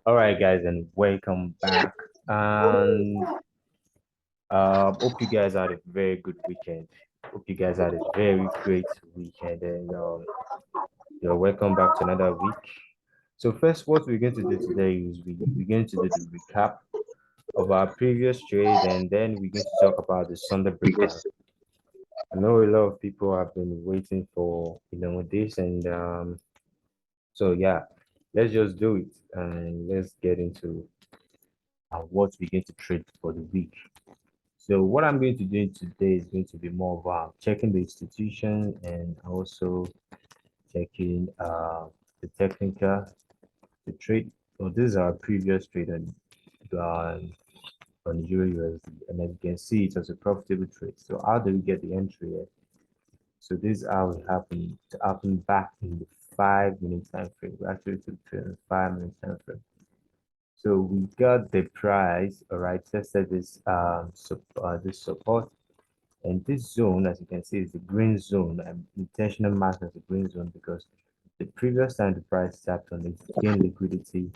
All right, guys, and welcome back. And hope you guys had a very good weekend. Hope you guys had a very great weekend, and you're welcome back to another week. So first, what we're going to do today is we're going to do the recap of our previous trade, and then we're going to talk about the Sunday breakout. I know a lot of people have been waiting for this, and so yeah, let's just do it and let's get into what we're going to trade for the week. So what I'm going to do today is going to be more about checking the institution and also checking the technical, the trade. So this is our previous trade on Euro USD, and as you can see, it was a profitable trade. So how do we get the entry here? So this is how it happened. To happen back in the 5 minute time frame. We actually took trade in 5 minute time frame. So we got the price, all right, tested this support. And this zone, as you can see, is the green zone. I'm intentional marked as a green zone because the previous time the price tapped on it, gained liquidity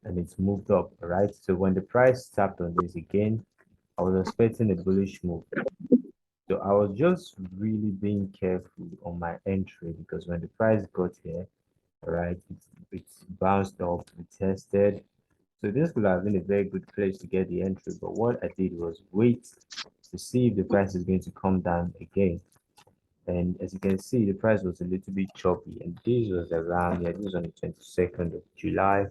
and it's moved up, all right? So when the price tapped on this again, I was expecting a bullish move. So I was just really being careful on my entry because when the price got here, all right, it's bounced up, it tested. So this could have been a very good place to get the entry, but what I did was wait to see if the price is going to come down again. And as you can see, the price was a little bit choppy, and this was around, yeah, this was on the 22nd of July.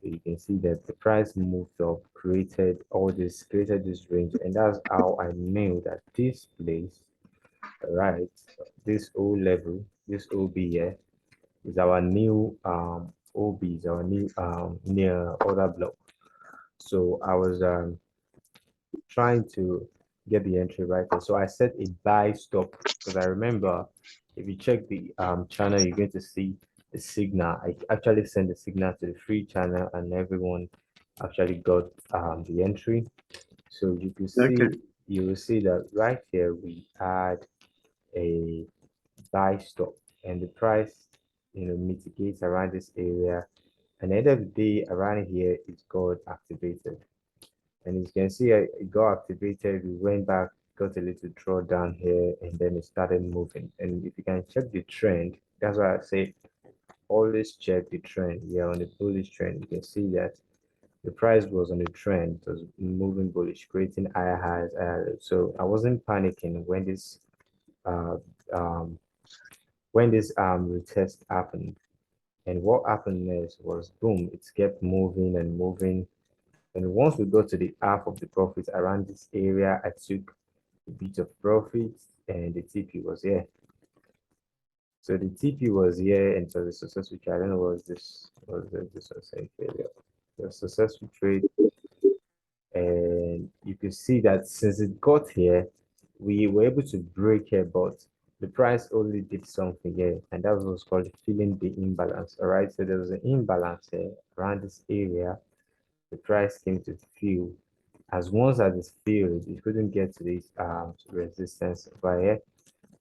So you can see that the price moved up, created this range, and that's how I knew that this place, right, this O level, this OB here, is our new OB, is our new near order block. So I was trying to get the entry right there. So I set a buy stop because I remember if you check the channel, you're going to see the signal. I actually sent the signal to the free channel and everyone actually got the entry. So Okay. you will see that right here we had a buy stop and the price, mitigates around this area. And at the end of the day, around here, it got activated. And as you can see, it got activated. We went back, got a little drawdown here, and then it started moving. And if you can check the trend, that's why I say always check the trend. We are on the bullish trend. You can see that the price was on a trend, it was moving bullish, creating higher highs. So I wasn't panicking uh, um, when this retest happened. And what happened next was boom, it kept moving and moving. And once we got to the half of the profit around this area, I took a bit of profit and the TP was here. So the TP was here and it was a successful trade. I don't know this was a failure. It was a successful trade. And you can see that since it got here, we were able to break here, but the price only did something here, and that was what's called filling the imbalance. All right, so there was an imbalance here around this area. The price came to fill. As once as it's filled, it couldn't get to this resistance over here,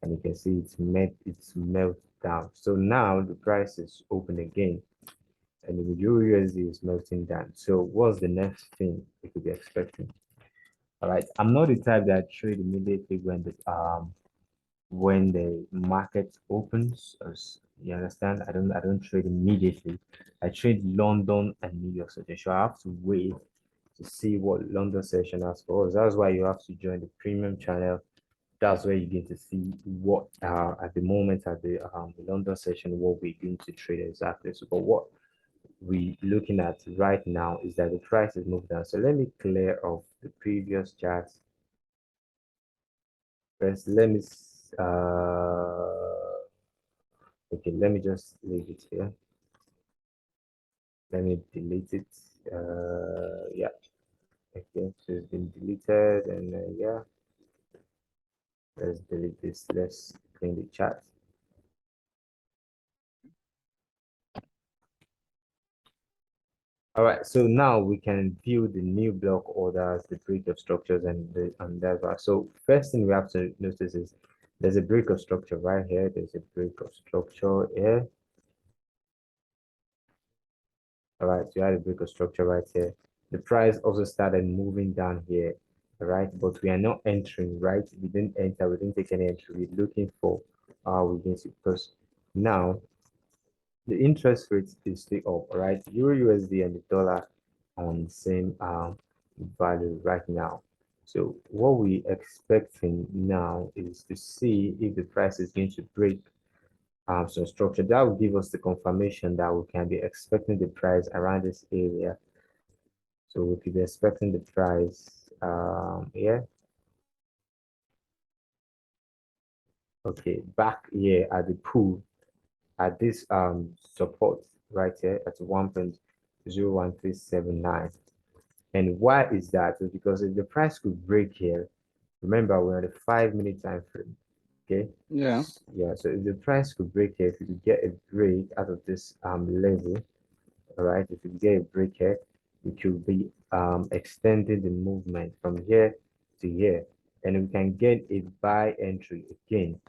and you can see it's melt down. So now the price is open again, and the Euro USD is melting down. So what's the next thing we could be expecting? All right, I'm not the type that trade immediately when the market opens. As you understand, I don't trade immediately. I trade London and New York session. So I have to wait to see what London session has for us. That's why you have to join the premium channel. That's where you get to see what at the moment at the London session what we're going to trade exactly. So, but what we looking at right now is that the price is moved down. So let me clear off the previous charts. First, okay, let me just leave it here. Let me delete it. Yeah, okay, so it's been deleted, and yeah, let's delete this. Let's clean the chat. All right, so now we can view the new block orders, the break of structures, and that. So first thing we have to notice is there's a break of structure right here. There's a break of structure here. All right, so you had a break of structure right here. The price also started moving down here, all right, but we are not entering, right? We didn't enter, we didn't take any entry. We're looking for we're going to, because now the interest rate is still up, all right? Euro USD and the dollar on the same value right now. So what we expecting now is to see if the price is going to break some structure. That will give us the confirmation that we can be expecting the price around this area. So we could be expecting the price yeah. Okay, back here at the pool at this support right here at 1.01379. And why is that? It's because if the price could break here, remember we're on a 5 minute time frame. Okay. Yeah. Yeah, so if the price could break here, if you could get a break out of this level, all right, if you get a break here, we could be extending the movement from here to here, and we can get a buy entry again.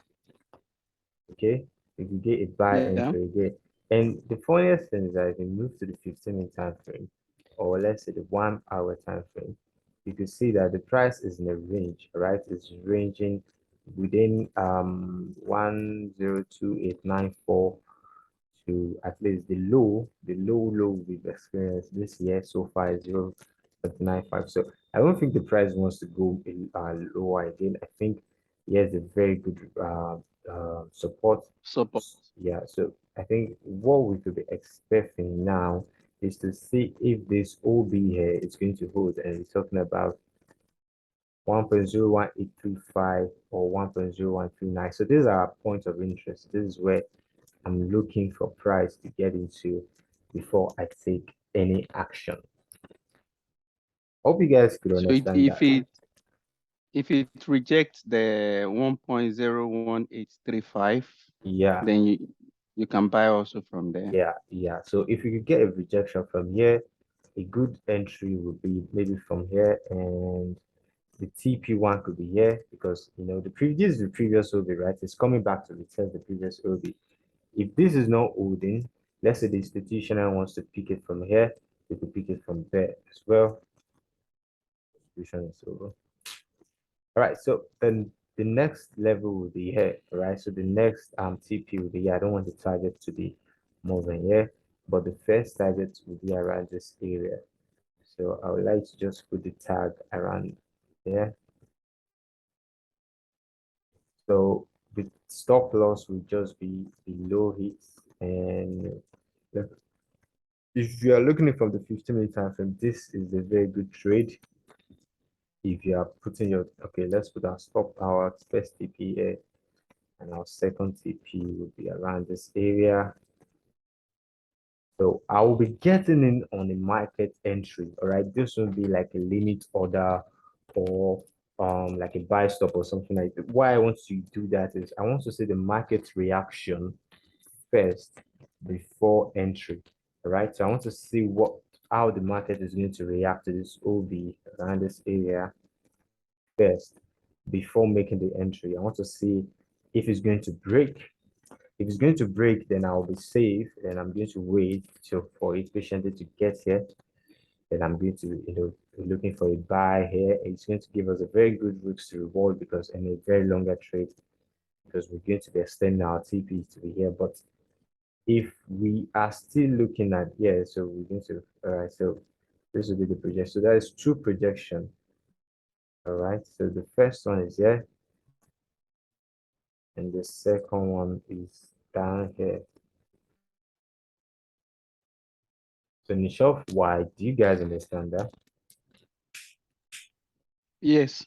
Okay, we can get a buy Yeah. entry again. And the funniest thing is that if we move to the 15 minute time frame, or let's say the 1 hour time frame, you can see that the price is in a range, all right? It's ranging within 102894 to at least the low we've experienced this year so far is 0.95. So I don't think the price wants to go lower again. I think he has a very good support. Support. Yeah, so I think what we could be expecting now is to see if this OB here is going to hold, and we're talking about 1.01835 or 1.0139. So these are our points of interest. This is where I'm looking for price to get into before I take any action. Hope you guys could So understand that. if it rejects the 1.01835, Yeah, then you can buy also from there. yeah. So if you could get a rejection from here, a good entry would be maybe from here, and the TP1 could be here because the previous OB, right? It's coming back to retest the previous OB. If this is not holding, let's say the institutional wants to pick it from here, they could pick it from there as well. Institution is over. All right, so then the next level will be here, all right? So the next TP will be here. I don't want the target to be moving here, but the first target will be around this area. So I would like to just put the tag around there. So the stop loss will just be below it. And if you are looking from the 15 minute time frame, this is a very good trade. If you are putting your, okay, let's put our stop, our first TP here, and our second TP will be around this area. So I will be getting in on a market entry. All right, this will be like a limit order or like a buy stop or something like that. Why I want to do that is I want to see the market reaction first before entry. All right, so I want to see how the market is going to react to this OB around this area first before making the entry. I want to see if it's going to break. If it's going to break, then I'll be safe. Then I'm going to wait for it patiently to get here. Then I'm going to, looking for a buy here. It's going to give us a very good risk to reward because in a very longer trade, because we're going to be extending our TP to be here. But if we are still looking at here, so we're going to, all right, so this will be the projection. So that is two projection. All right, so the first one is here, and the second one is down here. So Nishof, why do you guys understand that? Yes.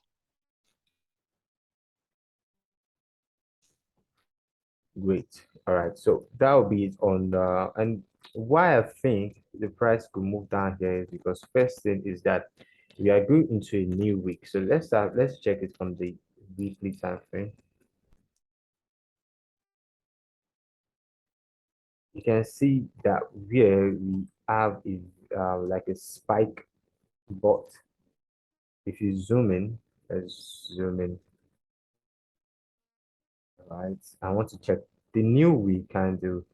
Great. All right. So that will be it on the, and why I think the price could move down here is because first thing is that we are going into a new week. So let's check it from the weekly time frame. You can see that here we have is like a spike, but if you zoom in, let's zoom in. All right. I want to check the new week candle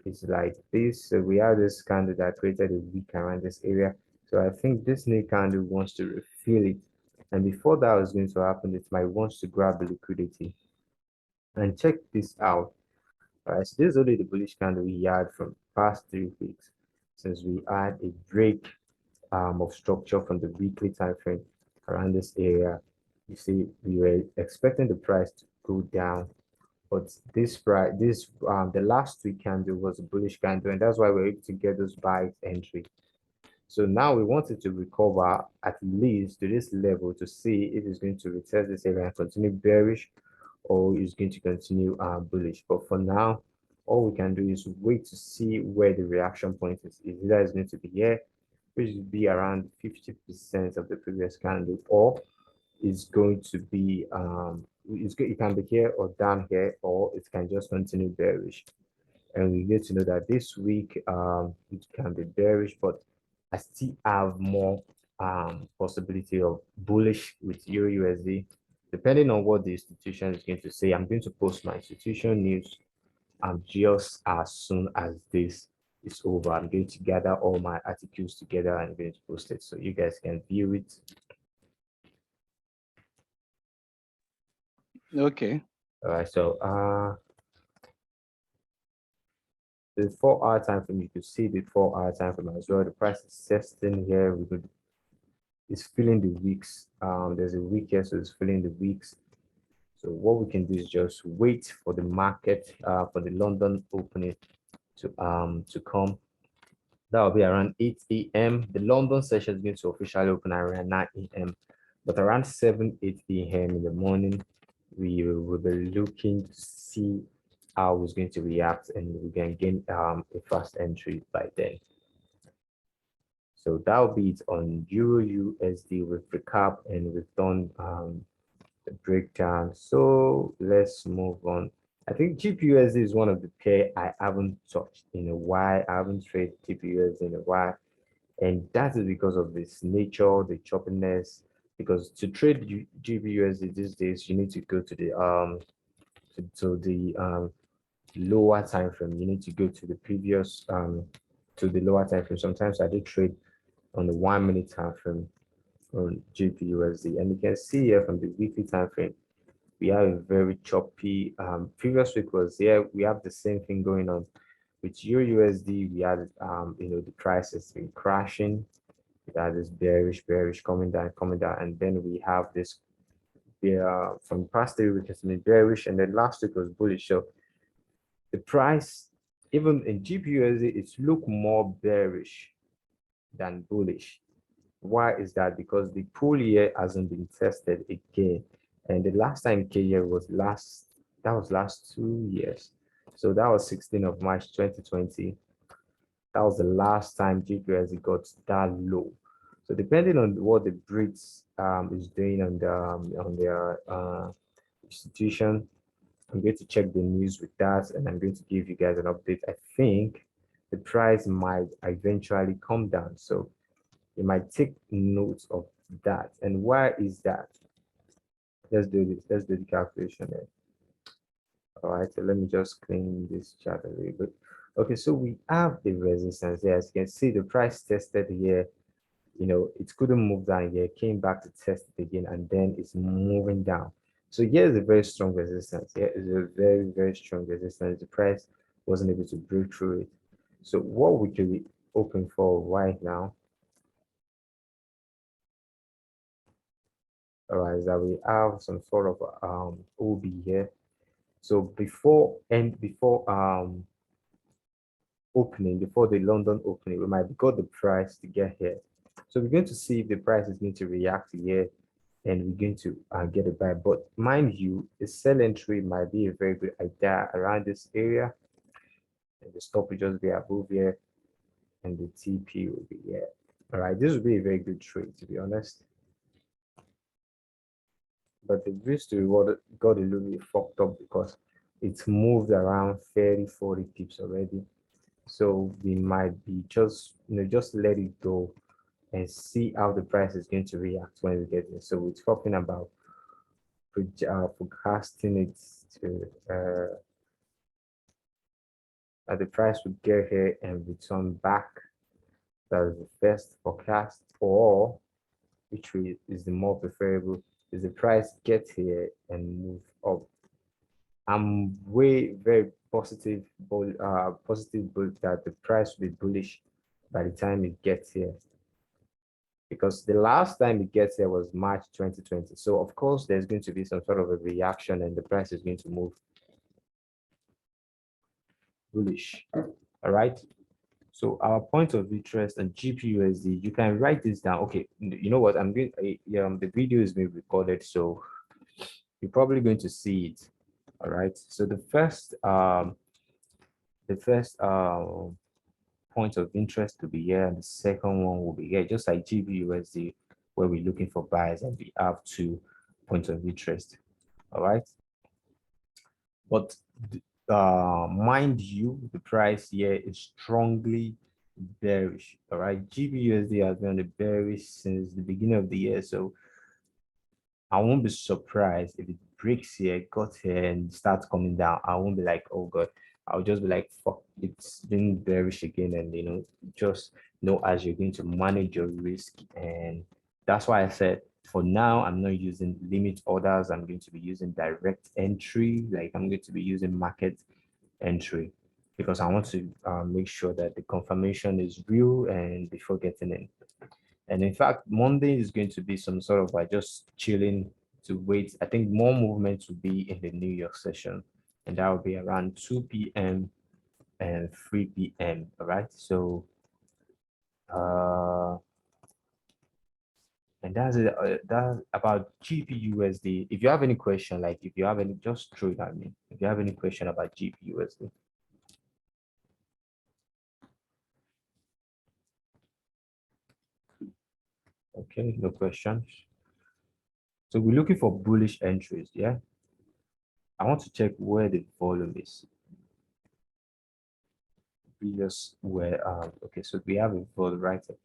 is like this. So we have this candle that created a wick around this area. So I think this new candle wants to refill it. And before that was going to happen, it might want to grab the liquidity. And check this out. All right, so this is only the bullish candle we had from past 3 weeks since we had a break of structure from the weekly time frame around this area. You see, we were expecting the price to go down, but this price, the last week candle was a bullish candle, and that's why we're able to get those buy entry. So now we wanted to recover at least to this level to see if it's going to retest this area and continue bearish, or is going to continue bullish. But for now, all we can do is wait to see where the reaction point is. Either it's going to be here, which will be around 50% of the previous candle, or it's going to be it can be here or down here, or it can just continue bearish. And we get to know that this week it can be bearish, but I still have more possibility of bullish with Euro USD, depending on what the institution is going to say. I'm going to post my institution news just as soon as this is over. I'm going to gather all my articles together and I'm going to post it so you guys can view it. Okay. All right, so the 4 hour time frame, you can see the 4 hour time frame as well. The price is testing here. It's filling the weeks. There's a week here, so it's filling the weeks. So what we can do is just wait for the market for the London opening to come. That will be around 8 a.m. The London session is going to officially open around 9 a.m. But around 7, 8 a.m. in the morning, we will be looking to see how it's going to react, and we can gain a fast entry by then. So that will be it on Euro USD with recap, and we've done the breakdown. So let's move on. I think GPUSD is one of the pair I haven't touched in a while. I haven't traded GPUSD in a while, and that is because of its nature, the choppiness. Because to trade GPUSD these days, you need to go to the lower time frame. You need to go to the previous to the lower time frame. Sometimes I do trade on the 1 minute time frame on GPUSD, and you can see here from the weekly time frame we have a very choppy. Previous week was here. We have the same thing going on with Euro USD. We had the price has been crashing. That is bearish coming down, and then we have this from past 3 weeks it's been bearish, and then last week was bullish. So the price, even in GPUSD, it's look more bearish than bullish. Why is that? Because the pull here hasn't been tested again, and the last time came here was last 2 years. So that was 16th of March 2020. That was the last time GPUSD got that low. So depending on what the Brits is doing on their institution, I'm going to check the news with that, and I'm going to give you guys an update. I think the price might eventually come down, so you might take note of that. And why is that? Let's do this. Let's do the calculation there. All right, so let me just clean this chart a little bit. Okay, so we have the resistance here. As you can see, the price tested here. It couldn't move down here, came back to test it again, and then it's moving down. So here is a very strong resistance. Here is a very, very strong resistance. The price wasn't able to break through it. So what we could be open for right now, all right, is that we have some sort of OB here. So before opening, before the London opening, we might got the price to get here. So we're going to see if the price is going to react here, and we're going to get a buy. But mind you, the sell entry might be a very good idea around this area, and the stop will just be above here, and the TP will be here. All right, this would be a very good trade, to be honest. But the risk to reward got a little bit fucked up because it's moved around 30, 40 pips already. So we might be just let it go and see how the price is going to react when we get there. So we're talking about forecasting it to that the price would get here and return back. That is the first forecast, or which is the more preferable, is the price get here and move up. I'm very positive, positive that the price will be bullish by the time it gets here, because the last time it gets here was March 2020. So of course there's going to be some sort of a reaction and the price is going to move bullish. All right. So our point of interest and GPUSD, you can write this down. Okay, you know what? I'm going. The video is being recorded, so you're probably going to see it. All right. So the first point of interest to be here, and the second one will be here, just like GBUSD, where we're looking for buys, and we have 2 points of interest. All right. But mind you, the price here is strongly bearish. All right, GBUSD has been on the bearish since the beginning of the year, so I won't be surprised if it breaks here, got here, and starts coming down. I won't be like, oh god. I'll just be like, fuck, it's been bearish again, and just know as you're going to manage your risk. And that's why I said for now I'm not using limit orders. I'm going to be using direct entry, like I'm going to be using market entry, because I want to make sure that the confirmation is real and before getting in. And in fact, Monday is going to be some sort of like just chilling to wait. I think more movement will be in the New York session, and that will be around 2 p.m. and 3 p.m. All right. So, and that's it. That's about GPUSD. If you have any question, like if you have any, just throw it at me. If you have any question about GPUSD. Okay, no questions. So we're looking for bullish entries, yeah? I want to check where the volume is. Previous where, okay, so we have a volume right here.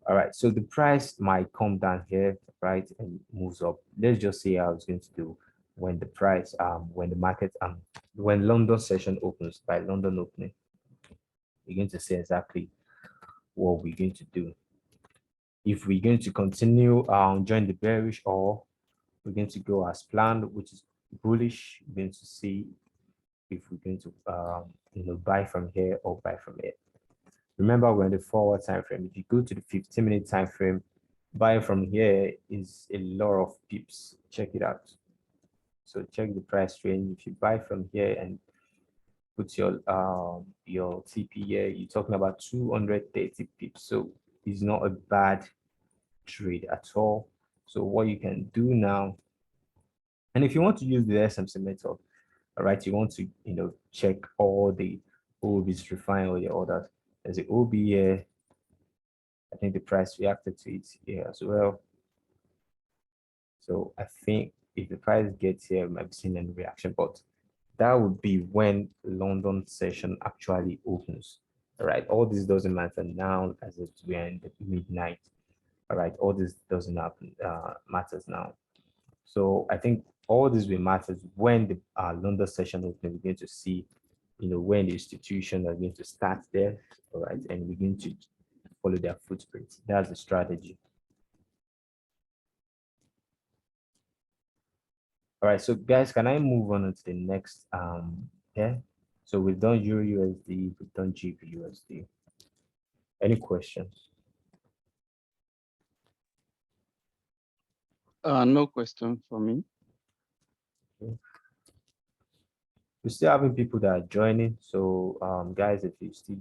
All right, so the price might come down here, right, and moves up. Let's just see how it's going to do when the price, when the market, when London session opens, by London opening. We're going to see exactly what we're going to do. If we're going to continue join the bearish, or we're going to go as planned, which is bullish. We're going to see if we're going to buy from here or buy from here. Remember, we're in the forward time frame. If you go to the 15-minute time frame, buying from here is a lot of pips. Check it out. So check the price range. If you buy from here and put your TP here, you're talking about 230 pips. So it's not a bad trade at all. So what you can do now, and if you want to use the SMC method, all right, you want to check all the OBs, refine all your orders. There's an OB here. I think the price reacted to it here as well. So I think if the price gets here, we might be seeing a reaction, but that would be when London session actually opens. All right, all this doesn't matter now as we're in the midnight. All right, all this doesn't happen, matters now. So I think all this will matter when the London session opens. We're going to see, when the institutions are going to start there, all right, and we're going to follow their footprints. That's the strategy. All right, so guys, can I move on to the next? Yeah. So we've done Euro USD, we've done GBP USD. Any questions? No question for me. Okay. We're still having people that are joining. So guys, if you still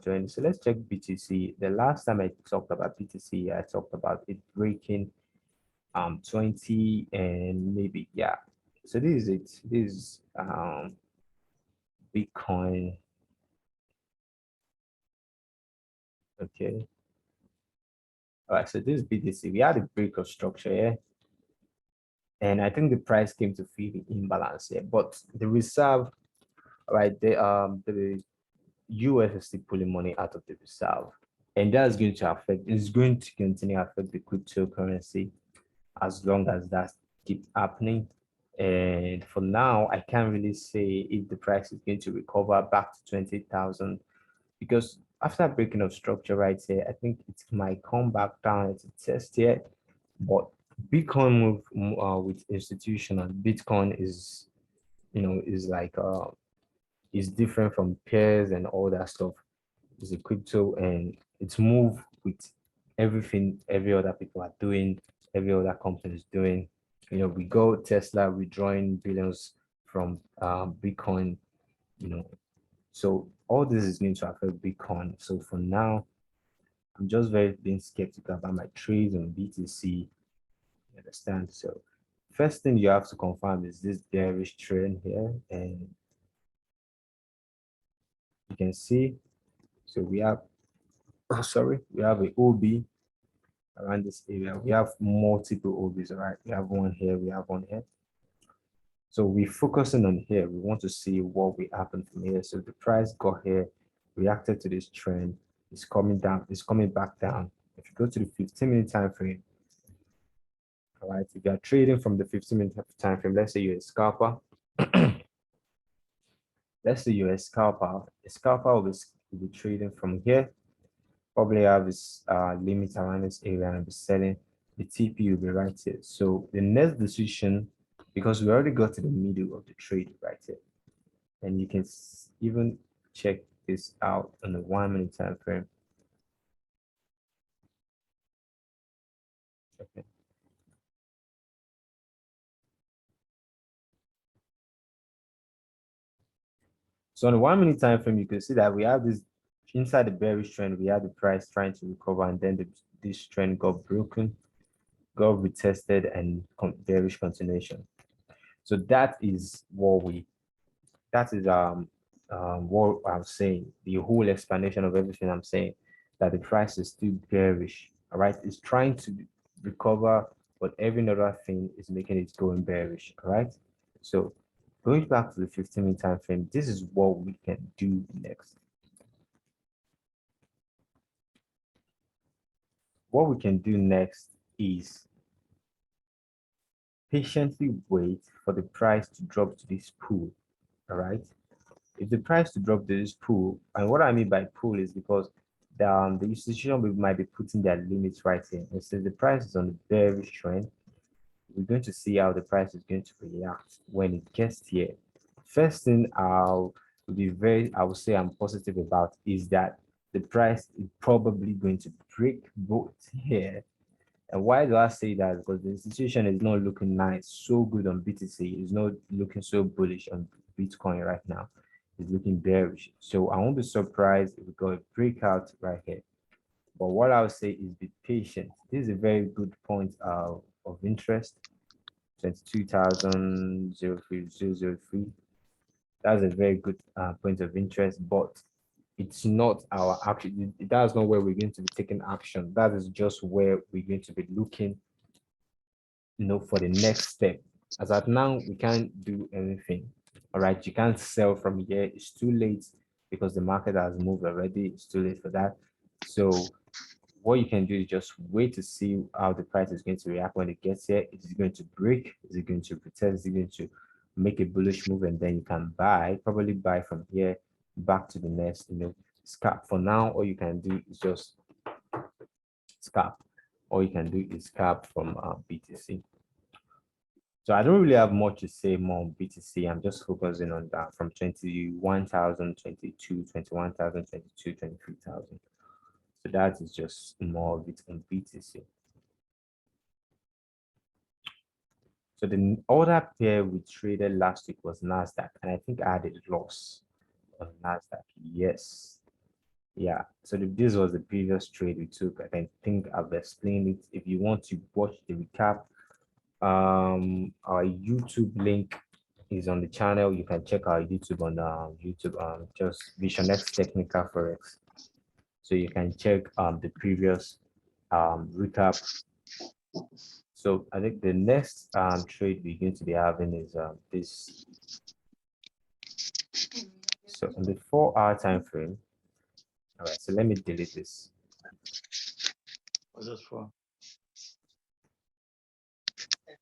joining, so let's check BTC. The last time I talked about BTC, I talked about it breaking 20 and maybe, yeah. So this is it. This is Bitcoin. Okay. All right, so this is BTC. We had a break of structure here. And I think the price came to feel the imbalance here. But the reserve, right, the US is still pulling money out of the reserve. And that's going to affect, it's going to continue to affect the cryptocurrency as long as that keeps happening. And for now, I can't really say if the price is going to recover back to 20,000, because after breaking of structure right here, I think it might come back down to test here. But Bitcoin move with institutional Bitcoin is, is like is different from peers and all that stuff. It's a crypto and it's move with everything every other people are doing, every other company is doing. We go Tesla withdrawing billions from Bitcoin, you know. So all this is going to affect Bitcoin. So for now, I'm just very being skeptical about my trades on BTC. You understand? So first thing you have to confirm is this bearish trend here, and you can see. So we have, oh, sorry, we have a OB around this area. We have multiple OBs, all right? We have one here, we have one here. So we're focusing on here. We want to see what will happen from here. So the price got here, reacted to this trend. It's coming down, it's coming back down. If you go to the 15-minute time frame, all right, if you are trading from the 15-minute time frame, let's say you're a scalper. Let's say you're a scalper will be trading from here. Probably have this limit around this area and be selling. The TP will be right here. So the next decision, because we already got to the middle of the trade right here, and you can even check this out on the 1-minute time frame. Okay. So on the 1-minute time frame, you can see that we have this inside the bearish trend. We have the price trying to recover, and then this trend got broken, got retested, and bearish continuation. So that is what I'm saying, the whole explanation of everything I'm saying, that the price is still bearish. All right, it's trying to recover, but every other thing is making it going bearish. All right, so going back to the 15-minute time frame, this is what we can do next. What we can do next is patiently wait for the price to drop to this pool. All right, if the price to drop to this pool, and what I mean by pool is because the institution might be putting their limits right here. And since the price is on the bearish trend, we're going to see how the price is going to react when it gets here. First thing I would say I'm positive about is that the price is probably going to break both here. And why do I say that? Because the institution is not looking nice, so good on BTC. It's not looking so bullish on Bitcoin right now. It's looking bearish. So I won't be surprised if we got a breakout right here. But what I would say is be patient. This is a very good point of interest. 22,003. That's a very good point of interest, but it's not our action. That's not where we're going to be taking action. That is just where we're going to be looking, for the next step. As at now, we can't do anything. All right, you can't sell from here. It's too late because the market has moved already. It's too late for that. So what you can do is just wait to see how the price is going to react when it gets here. Is it going to break? Is it going to pretend? Is it going to make a bullish move? And then you can probably buy from here back to the next, scalp. For now, all you can do is just scalp. All you can do is scalp from BTC. So I don't really have much to say more on BTC. I'm just focusing on that from 21,000, 22, 21,000, 22, 23,000. So that is just more of it on BTC. So the other pair we traded last week was NASDAQ, and I think I had a loss on NASDAQ. Yes. Yeah. So this was the previous trade we took. I think I've explained it. If you want to watch the recap, our YouTube link is on the channel. You can check our YouTube on YouTube, just VisionX Technical Forex. So you can check the previous recap. So I think the next trade we're going to be having is this. So on the 4-hour time frame. All right, so let me delete this. What's this for?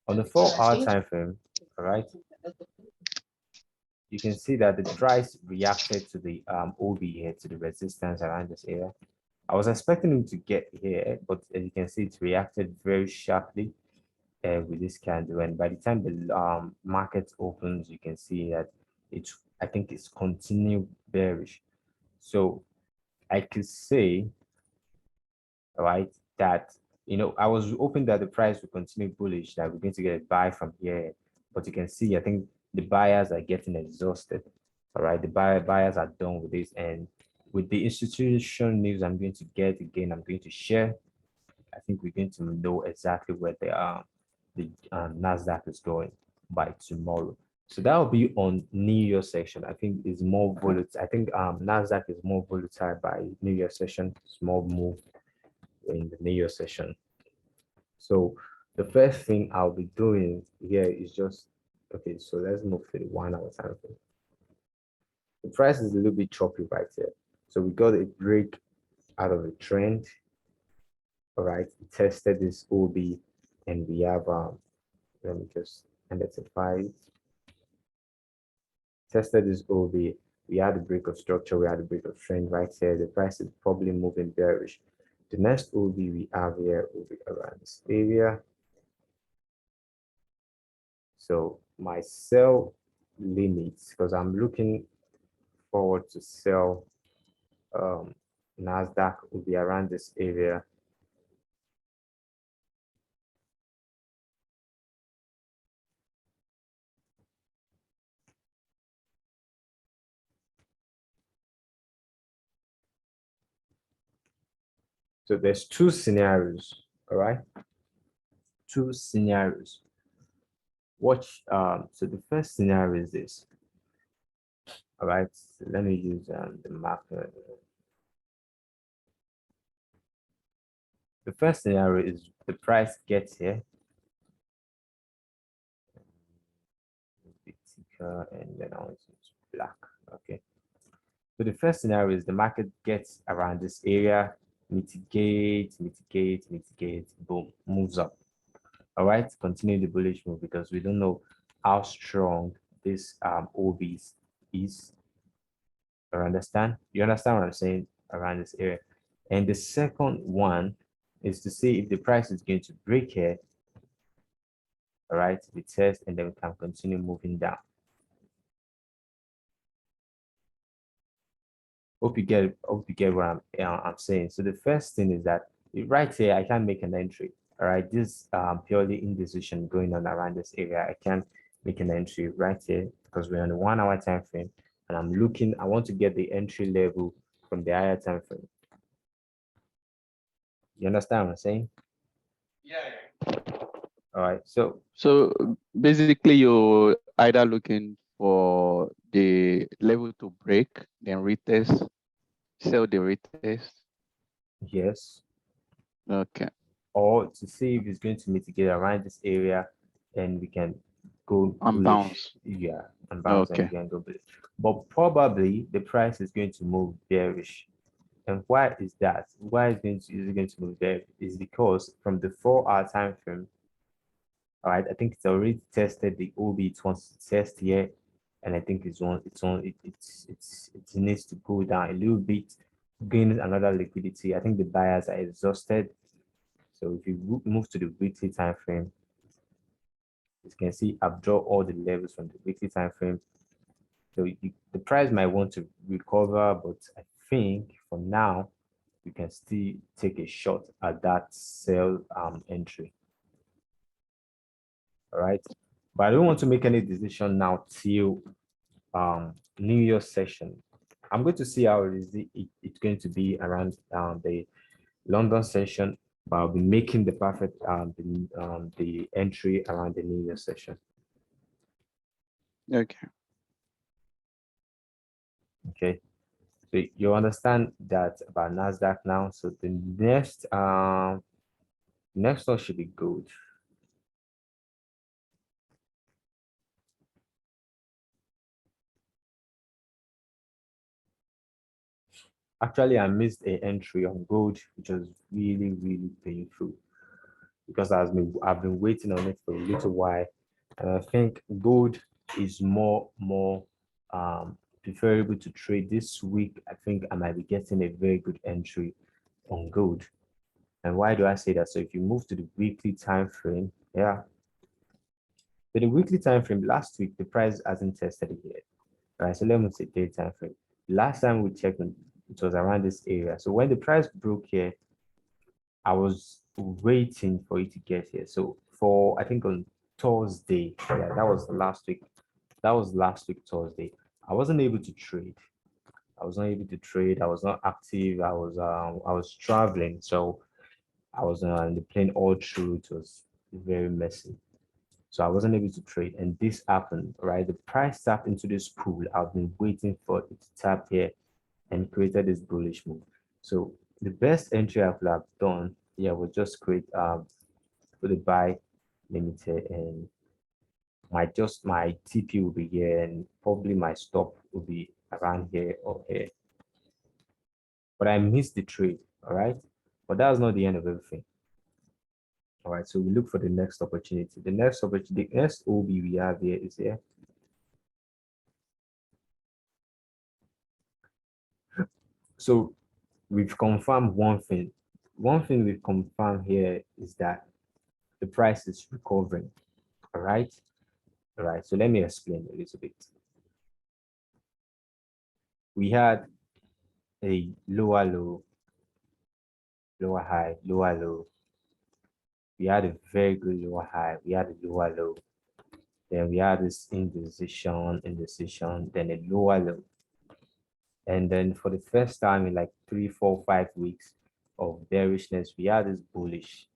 On the 4-hour time frame, All right. You can see that the price reacted to the OB here, to the resistance around this area. I was expecting him to get here, but as you can see, it reacted very sharply with this candle. And by the time the market opens, you can see that I think it's continued bearish. So I could say, right, that I was hoping that the price would continue bullish, that we're going to get a buy from here. But you can see, I think the buyers are getting exhausted. All right, the buyers are done with this. And with the institution news I'm going to get again, I'm going to share. I think we're going to know exactly where the Nasdaq is going by tomorrow. So that will be on New Year session. I think is more volatile. I think Nasdaq is more volatile by New Year session. Small move in the New Year session. So the first thing I'll be doing here is just okay. So let's move to the 1 hour time frame. The price is a little bit choppy right here. So we got a break out of the trend. All right, we tested this OB, and we have let me just identify it. Tested this OB. We had a break of structure. We had a break of trend right here. The price is probably moving bearish. The next OB we have here will be around this area. So my sell limits, because I'm looking forward to sell Nasdaq, will be around this area. So there's two scenarios, all right? Two scenarios. Watch, so the first scenario is this. All right, so let me use the marker. The first scenario is the price gets here, and then I'll use black. Okay. So the first scenario is the market gets around this area, mitigate, boom, moves up. All right, continue the bullish move because we don't know how strong this OBs is. You understand? You understand what I'm saying around this area? And the second one is to see if the price is going to break here. All right, we test and then we can continue moving down. Hope you get what I'm saying. So the first thing is that right here I can't make an entry. All right, this purely indecision going on around this area. I can't make an entry right here because we're on the 1 hour time frame, and I'm looking. I want to get the entry level from the higher time frame. You understand what I'm saying? Yeah. All right. So basically, you're either looking for the level to break, then retest, sell the retest. yes. Okay. Or to see if it's going to mitigate around this area, and we can go And bullish. bounce. Yeah, and bounce, and we Okay. can go bullish. But probably the price is going to move bearish. And why is that? Why is it going to move bearish? Is because from the 4 hour time frame, all right, I think it's already tested the OB. It wants to test here, and I think it needs to go down a little bit, gain another liquidity. I think the buyers are exhausted. So if you move to the weekly time frame, you can see I've drawn all the levels from the weekly time frame. So the price might want to recover, but I think for now you can still take a shot at that sell entry. All right, but I don't want to make any decision now till New Year session. I'm going to see how it's going to be around the London session, but I'll be making the perfect the entry around the New Year session. Okay. Okay, so you understand that about Nasdaq now. So the next one should be gold. Actually, I missed an entry on gold, which was really painful because I've been waiting on it for a little while. And I think gold is more preferable to trade this week. I think I might be getting a very good entry on gold. And why do I say that? So if you move to the weekly time frame, yeah. So the weekly time frame last week, the price hasn't tested it yet. All right, so let me say day time frame. Last time we checked, it was around this area. So when the price broke here, I was waiting for it to get here. So for I think on Thursday, yeah, that was the last week. That was last week Thursday. I wasn't able to trade. I was not able to trade. I was not active. I was traveling, so I was on the plane all through. It was very messy. So I wasn't able to trade. And this happened, right? The price tapped into this pool. I've been waiting for it to tap here and created this bullish move. So the best entry I could have done, yeah, was just create put a buy limited, and my TP will be here, and probably my stop will be around here or here. But I missed the trade, all right? But that was not the end of everything. All right, so we look for the next opportunity. The next OB we have here is here. So we've confirmed one thing. One thing we've confirmed here is that the price is recovering. All right. All right. So let me explain a little bit. We had a lower low, lower high, lower low. We had a very good lower high. We had a lower low. Then we had this indecision, then a lower low. And then for the first time in like 3, 4, 5 weeks of bearishness, we had this bullish.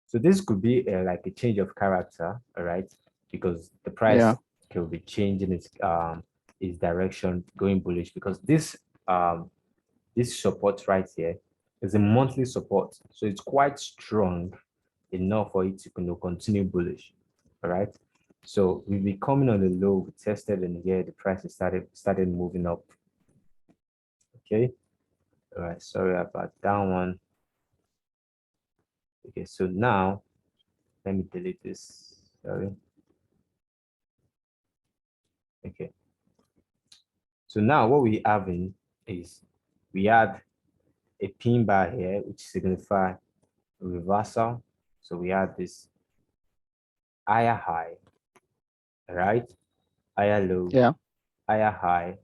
So this could be like a change of character, all right? Because the price Yeah. could be changing its direction, going bullish. Because this support right here is a monthly support, so it's quite strong enough for it to continue bullish. All right. So we've been coming on the low, we tested, and here the price started moving up. Okay. All right. Sorry about that one. Okay. So now let me delete this. Sorry. Okay. So now what we having is we had a pin bar here, which signify reversal. So we had this higher high, right? Higher low, Yeah. higher high.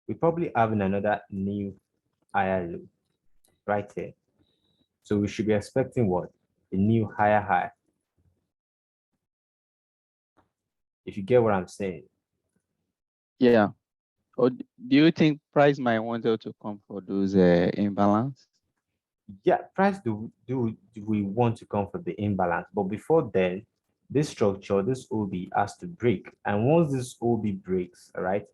We probably having another new higher low right here. So we should be expecting what? A new higher high. If you get what I'm saying. Yeah. Or do you think price might want to come for those imbalance? Yeah, price do we want to come for the imbalance, but before then, this structure, this OB has to break. And once this OB breaks, all right,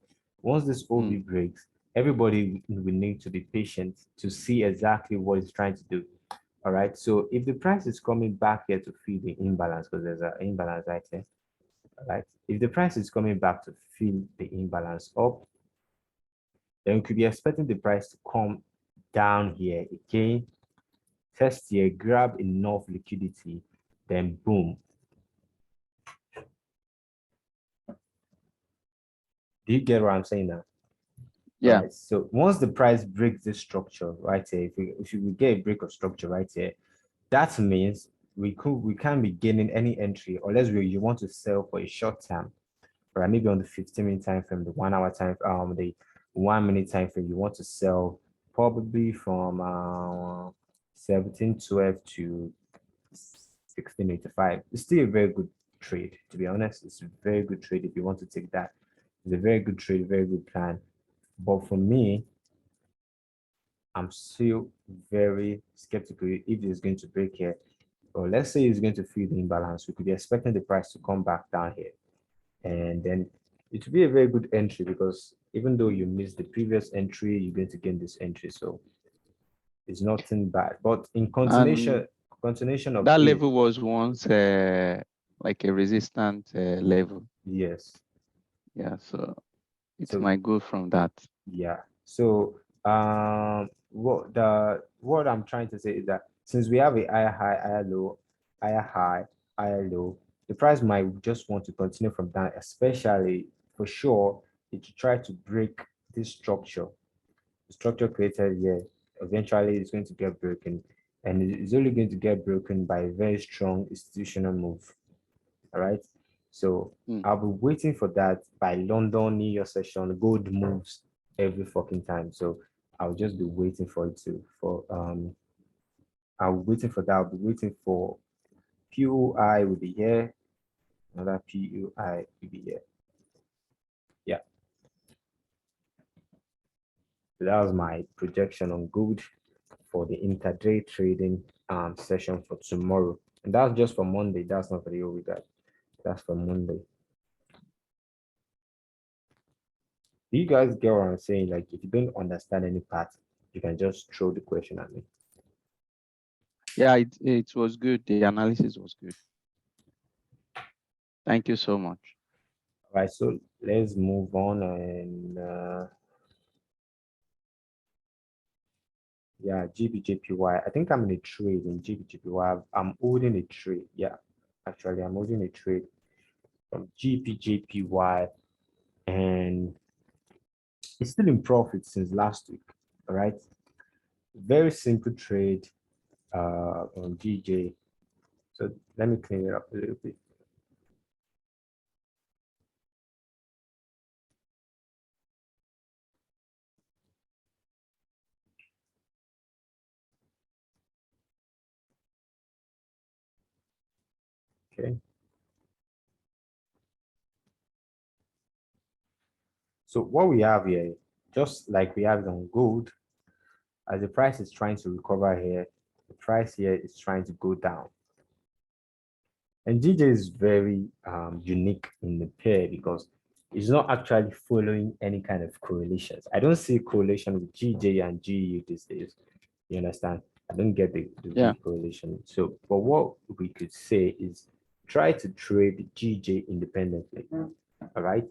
once this OB breaks, everybody will need to be patient to see exactly what it's trying to do. All right. So if the price is coming back here to fill the imbalance, because there's an imbalance right here, all right. If the price is coming back to fill the imbalance up, then we could be expecting the price to come down here again, test here, grab enough liquidity, then boom. Do you get what I'm saying now? All Yeah. right. So once the price breaks this structure right here, if we get a break of structure right here, that means we can't be gaining any entry unless you want to sell for a short term, right? Maybe on the 15-minute time frame, the 1 hour time, the 1 minute time frame, you want to sell probably from 1712 to 1685. It's still a very good trade, to be honest. It's a very good trade if you want to take that. It's a very good trade, very good plan. But for me, I'm still very skeptical if it's going to break here. Or let's say it's going to feel the imbalance. We could be expecting the price to come back down here. And then it will be a very good entry because even though you missed the previous entry, you're going to gain this entry. So it's nothing bad. But in And continuation of that it, level was once like a resistant level. yes. Yeah. So it So might go from that. yeah. So what I'm trying to say is that since we have a higher high, higher low, higher high, higher low, the price might just want to continue from down, especially for sure, it should try to break this structure. The structure created here, eventually it's going to get broken, and it's only going to get broken by a very strong institutional move. All right. So Mm. I'll be waiting for that by London New York session. Gold moves every fucking time. So I'll just be waiting for it to for I'll be waiting for that. I'll be waiting for PUI will be here. Another PUI will be here. Yeah. So that was my projection on gold for the intraday trading session for tomorrow. And that's just for Monday. That's not for the whole week. That's for Monday. Do you guys get what I'm saying? Like, if you don't understand any part, you can just throw the question at me. Yeah, it was good. The analysis was good. Thank you so much. All right, so let's move on and yeah, GBJPY. I think I'm in a trade in GBJPY. I'm holding a trade. Yeah, actually, I'm holding a trade from GBJPY, and it's still in profit since last week. All right, very simple trade on GJ. So let me clean it up a little bit. Okay. So what we have here, just like we have on gold, as the price is trying to recover here, the price here is trying to go down. And GJ is very unique in the pair because it's not actually following any kind of correlations. I don't see correlation with GJ and GU these days. You understand? I don't get the Yeah. correlation. So, but what we could say is try to trade GJ independently. All right.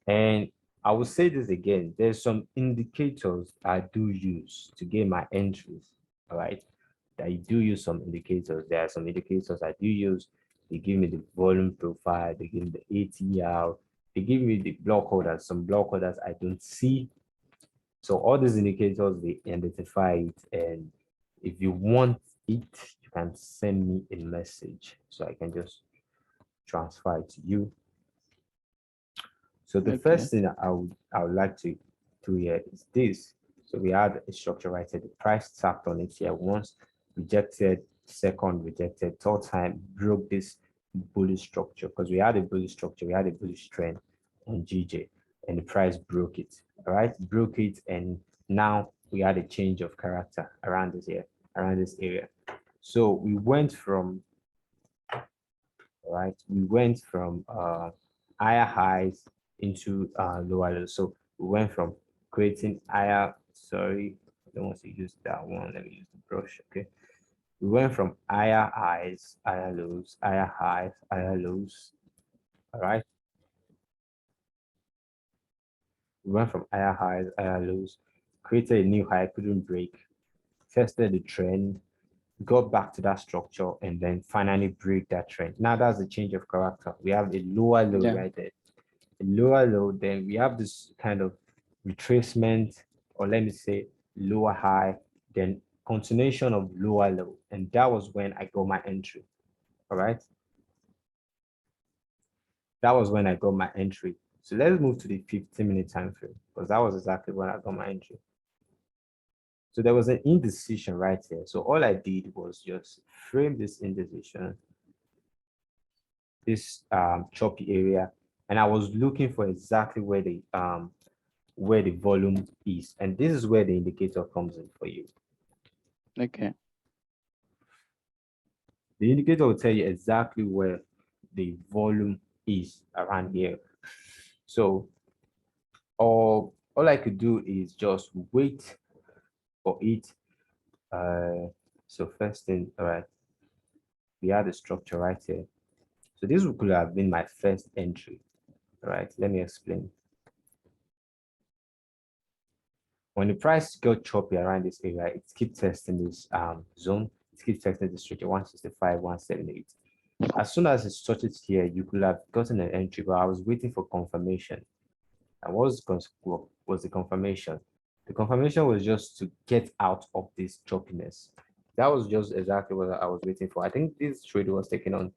And I will say this again, there's some indicators I do use to gain my entries. All right. I do use some indicators. There are some indicators I do use. They give me the volume profile, they give me the ATR, they give me the block orders, some block orders I don't see. So all these indicators, they identify it. And if you want it, you can send me a message so I can just transfer it to you. So the Okay. first thing I would like to do here is this. So we had a structure right here. The price tapped on it here once, rejected, second rejected, third time broke this bullish structure because we had a bullish structure, we had a bullish trend on GJ, and the price broke it. All right, broke it, and now we had a change of character around this here, around this area. So we went from right? We went from higher highs into lower lows. So we went from creating higher, sorry, I don't want to use that one. Let me use the brush, okay? We went from higher highs, higher lows, higher highs, higher lows, all right? We went from higher highs, higher lows, created a new high, couldn't break, tested the trend, got back to that structure, and then finally break that trend. Now that's a change of character. We have a lower low Yeah. right there. Lower low, then we have this kind of retracement, or let me say lower high, then continuation of lower low. And that was when I got my entry. All right. That was when I got my entry. So let's move to the 15-minute time frame because that was exactly when I got my entry. So there was an indecision right here. So all I did was just frame this indecision, this choppy area, and I was looking for exactly where the volume is. And this is where the indicator comes in for you. Okay. The indicator will tell you exactly where the volume is around here. So all I could do is just wait for it. So first thing, all right, we have the structure right here. So this could have been my first entry. All right, let me explain. When the price got choppy around this area, it keeps testing this zone. It keeps testing the structure 165, 178. as soon as it started here, you could have gotten an entry, but I was waiting for confirmation. And what was the confirmation? The confirmation was just to get out of this choppiness. That was just exactly what I was waiting for. I think this trade was taken on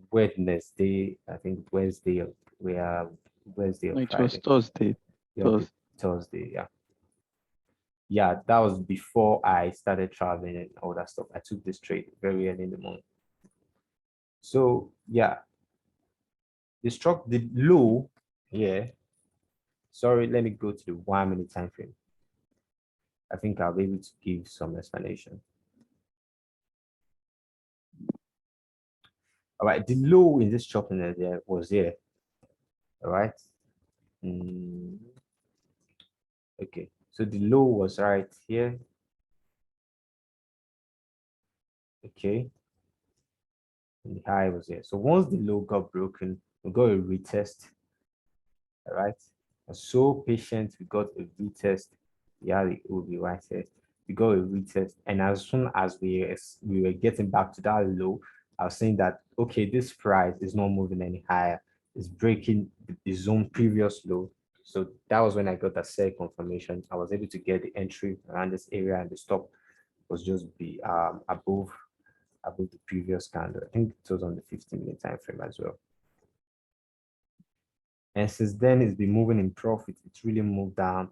Wednesday. I think Wednesday. We are Wednesday or No, it was Friday. Thursday. Yeah, Thursday. Thursday. Yeah, yeah. That was before I started traveling and all that stuff. I took this trade very early in the morning. So yeah, it struck the low here. Sorry, let me go to the 1 minute time frame. I think I'll be able to give some explanation. All right, the low in this chopping area was here. All right. Okay, so the low was right here. Okay, and the high was here. So once the low got broken, we got a retest. All right. So patient, we got a retest. Yeah, it will be right here. We got a retest, and as soon as we were getting back to that low, I was saying that okay, this price is not moving any higher. It's breaking the zone previous low. So that was when I got that sell confirmation. I was able to get the entry around this area, and the stop was just be above the previous candle. I think it was on the 15-minute time frame as well. And since then, it's been moving in profit. It's really moved down.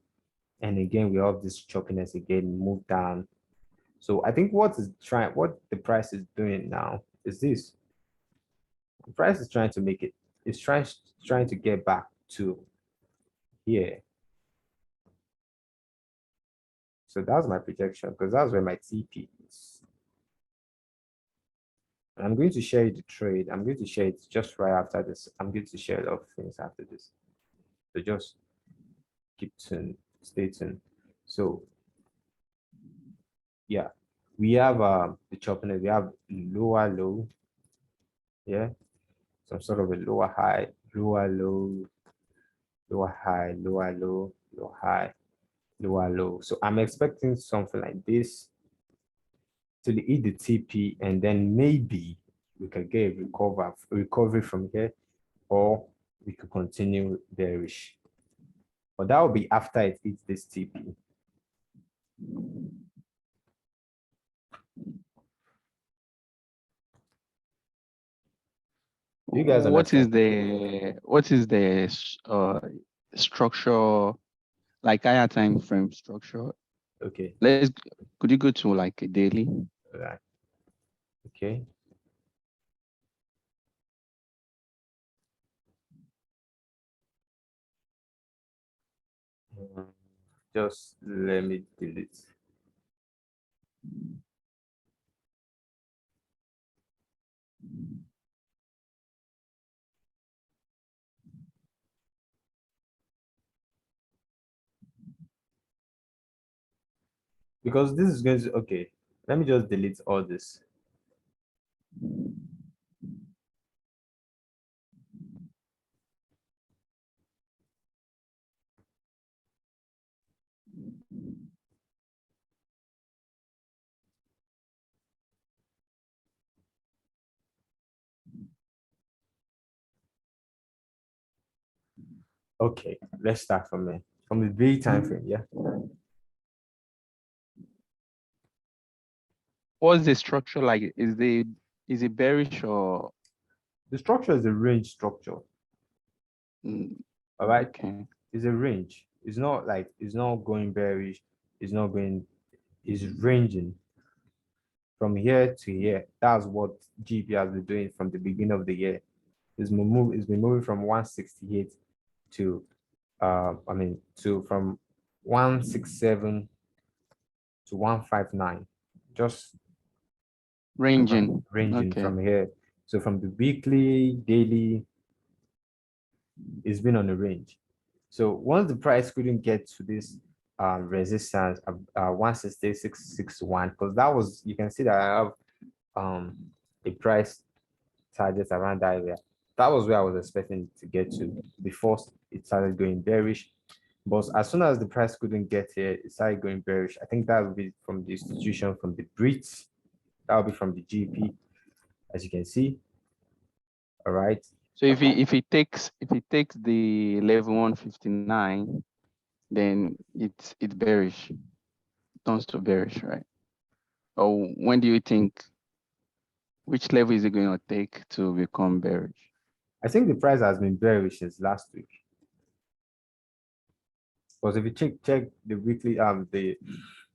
And again, we have this choppiness again, move down. So I think what the price is doing now is this. The price is trying to make it, it's trying to get back to here. So that's my projection because that's where my TP is. And I'm going to share the trade. I'm going to share it just right after this. I'm going to share a lot of things after this. So just keep tuned, stay tuned. So yeah, we have the choppiness, we have lower low, yeah, some sort of a lower high, lower low, lower high, lower low, lower high, lower low. So I'm expecting something like this to hit the TP, and then maybe we could get a recovery from here, or we could continue bearish. But that will be after it hits this TP. You guys understand? What is the structure, like higher time frame structure? Okay. Could you go to like a daily? All right. Okay. Just let me delete. Because this is going to, okay, let me just delete all this. Okay, let's start from there. From the big time frame, yeah. What's the structure like? Is it bearish or The structure is a range structure. All right. okay? It's a range. It's not like it's not going bearish, it's not going, it's ranging from here to here. That's what GP has been doing from the beginning of the year. It's been moving from 168 to from 167 to 159. Just Ranging. ranging Okay. from here. So from the weekly, daily, it's been on the range. So once the price couldn't get to this resistance of 166.61, because that was, you can see that I have a price target around that area. That was where I was expecting to get to before it started going bearish. But as soon as the price couldn't get here, it started going bearish. I think that would be from the institution, from the Brits, that would be from the GP, as you can see. All right. So if he takes the level 159, then it's bearish, turns to bearish, right? Or when do you think, which level is it going to take to become bearish? I think the price has been bearish since last week. Because if you check the weekly, the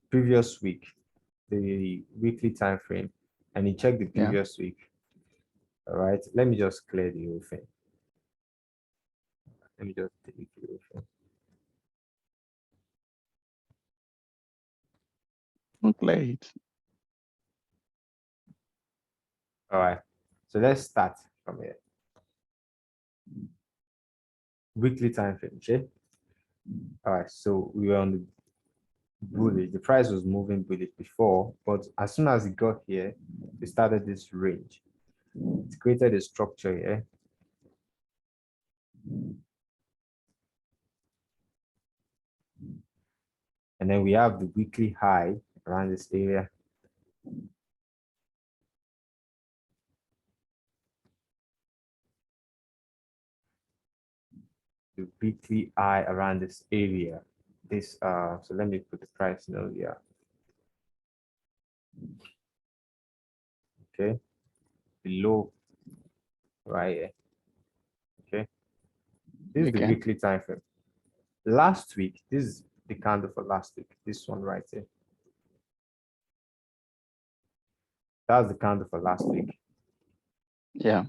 previous week, the weekly time frame, and you check the Yeah. previous week. All right. Let me just clear the whole thing. Let me just delete the whole thing. Okay. All right. So let's start from here. Weekly time frame, okay? All right. So we were on the bullish. The price was moving bullish before, but as soon as it got here, we started this range. It created a structure here. And then we have the weekly high around this area. The weekly high around this area. This so let me put the price note here. Okay, below right here. Okay, this is the Okay. weekly time frame. Last week, this is the candle for last week. This one right here. That's the candle for last week. Yeah.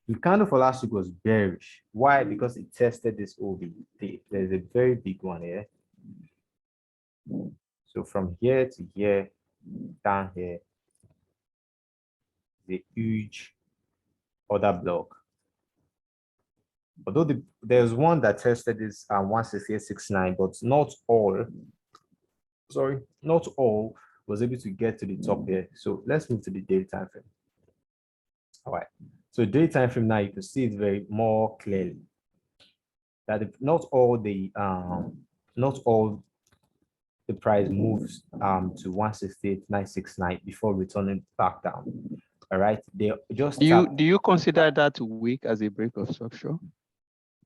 The candle for last week was bearish. Why? Because it tested this OB. There's a very big one here. So from here to here, down here, the huge other block. Although there's one that tested this 168.69, but not all, sorry, not all was able to get to the top here. So let's move to the daily time frame. All right. So daily time frame now, you can see it very more clearly that not all the price moves to 168.969 before returning back down. All right. They just Do you consider that weak as a break of structure?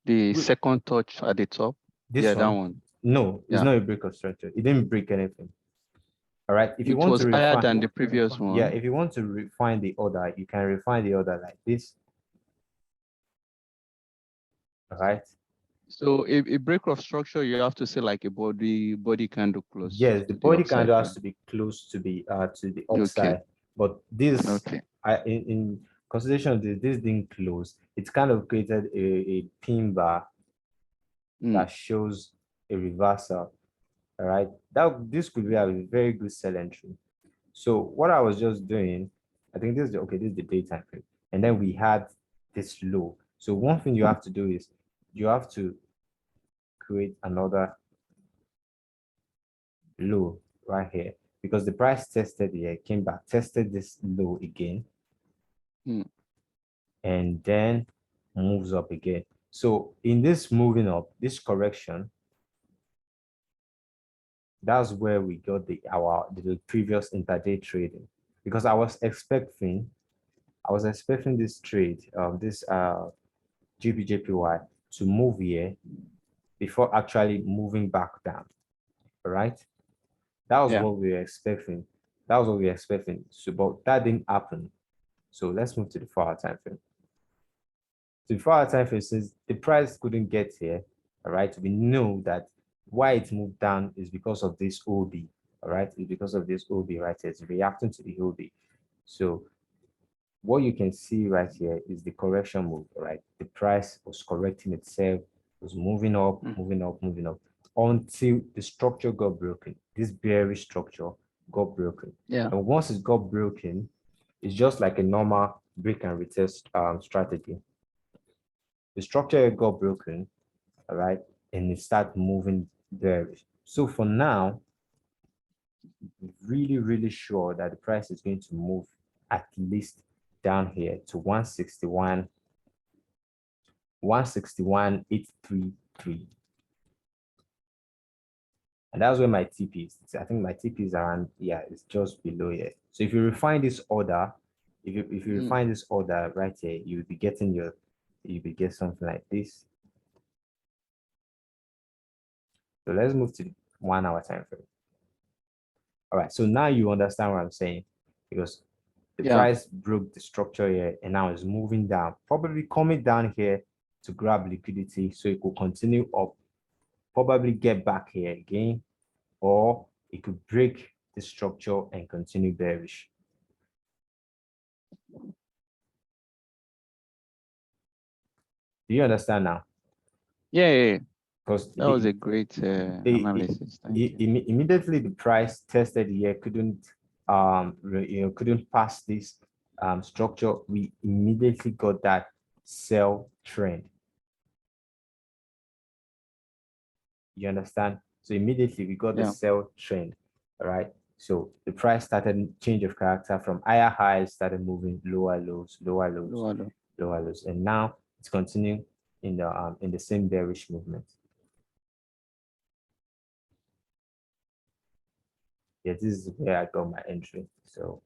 The second touch at the top? This yeah, one? that one. No, it's Yeah. not a break of structure. It didn't break anything. All right. If you It want was to higher refine, than the previous one. yeah, if you want to refine the order, you can refine the order like this. All right. So a break of structure, you have to say like a body candle close. Yes, the to body upside, candle has right? to be close to the Okay. upside. But this, Okay. in consideration of this didn't close. It kind of created a pin bar that shows a reversal. All right. This could be a very good sell entry. So what I was just doing, I think this is okay, this is the daytime frame. And then we had this low. So one thing you have to do is you have to create another low right here because the price tested here, came back, tested this low again, and then moves up again. So in this moving up, this correction, that's where we got the previous intraday trading because I was expecting this trade, this GBJPY to move here before actually moving back down. All right. That was what we were expecting. So, but that didn't happen. So let's move to the 4-hour time frame. So the 4-hour time frame, since the price couldn't get here, all right, we know that why it moved down is because of this OB. All right, it's because of this OB right here. It's reacting to the OB. So what you can see right here is the correction move, right? The price was correcting itself, was moving up, moving up, moving up, until the structure got broken. This bearish structure got broken. Yeah. And once it got broken, it's just like a normal break and retest strategy. The structure got broken, all right, and it started moving bearish. So for now, really, really sure that the price is going to move at least down here to 161,833. And that's where my TP is. I think my TP is around, yeah, it's just below here. So if you refine this order, If you Mm. find this order right here, you'll be getting something like this. So let's move to the 1 hour time frame. All right, so now you understand what I'm saying, because the Yeah. price broke the structure here and now it's moving down, probably coming down here to grab liquidity so it could continue up, probably get back here again, or it could break the structure and continue bearish. Do you understand now? Yeah, yeah, yeah. Because That was a great analysis. Thank you. immediately the price tested here, couldn't pass this structure. We immediately got that sell trend. You understand? So immediately we got the Yeah. sell trend. All right. So the price started change of character from higher highs, started moving lower lows, lower lows, Lower low. lower lows, and now it's continuing in the same bearish movement. Yeah, this is where I got my entry. So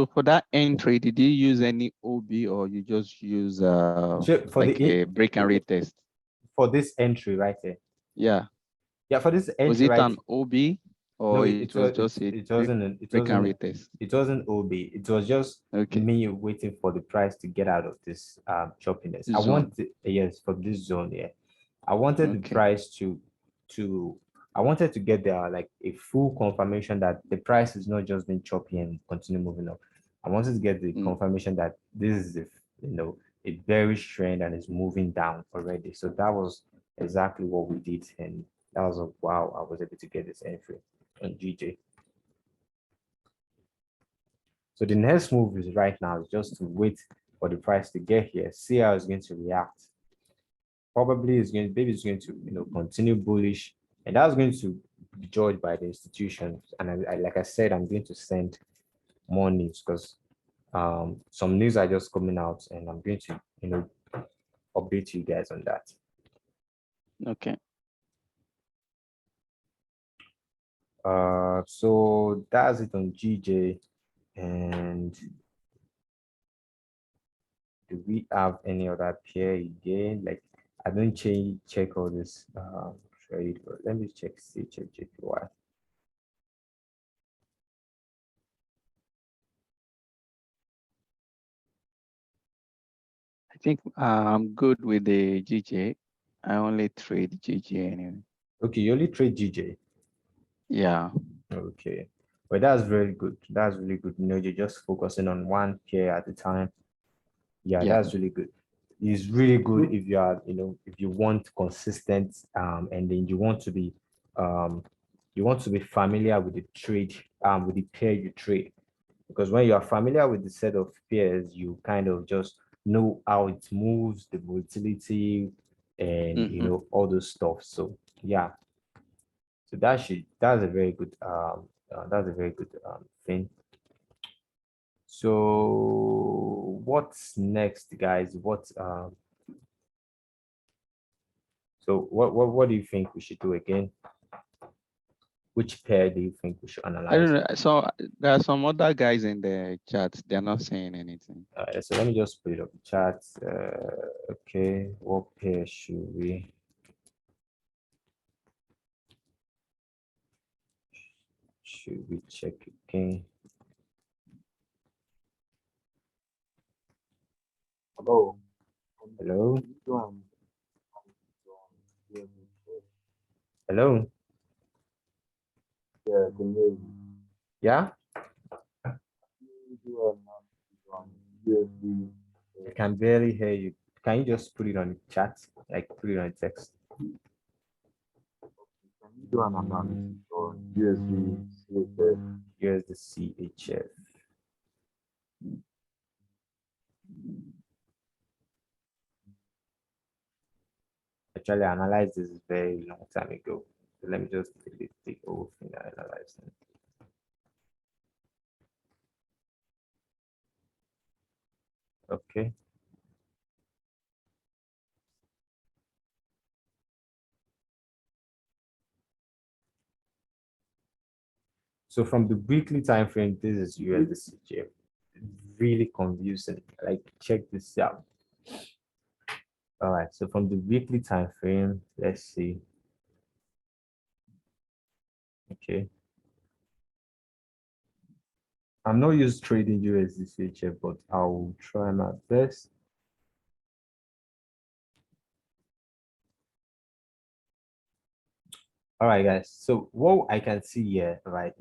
for that entry, did you use any OB or you just use So like a break and retest? for this entry right here. Yeah. Yeah, for this Was entry it right. an OB No, or it was just a break and retest? it wasn't OB. It was just Okay. me waiting for the price to get out of this choppiness. I Zone. wanted, yes, from this zone, yeah. I wanted the Okay. price to I wanted to get there like a full confirmation that the price is not just being choppy and continue moving up. I wanted to get the Mm. confirmation that this is a bearish trend and is moving down already. So that was exactly what we did, and that was a wow. I was able to get this entry on GJ. So the next move is right now is just to wait for the price to get here, see how it's going to react. Probably maybe it's going to continue bullish, and that's going to be judged by the institution. And like I said, I'm going to send more news because some news are just coming out, and I'm going to update you guys on that. Okay. So that's it on GJ. And do we have any other pair again? Like I don't check all this trade, but let me check JPY. I think I'm good with the GJ. I only trade GJ anyway. Okay, you only trade GJ. Yeah. Okay. Well, that's very good. That's really good. You're just focusing on one pair at a time. Yeah, Yeah. that's really good. It's really good if you are, if you want consistent, and then you want to be familiar with the trade, with the pair you trade. Because when you are familiar with the set of pairs, you kind of just know how it moves, the volatility, and Mm-hmm. all those stuff. So yeah, so that's a very good thing. So what's next, guys? What do you think we should do again? Which pair do you think we should I don't analyze? know. So there are some other guys in the chat. They're not saying anything. So let me just put it up the chat. Okay, what pair should we check again? Hello. Hello, Um, hello. yeah, can hear you. Yeah, Do USB. I can barely hear you. Can you just put it on the chat? Like put it on text. Can you do an analysis on USB CHF? Here's the CHF. Actually, I analyzed this very long time ago. So let me just delete the whole thing I analyzed. Okay. So from the weekly time frame, this is USDC. Really confusing. Like check this out. All right, so from the weekly time frame, let's see. Okay. I'm not used trading USDC, but I'll try my best. All right, guys. So what I can see here, right,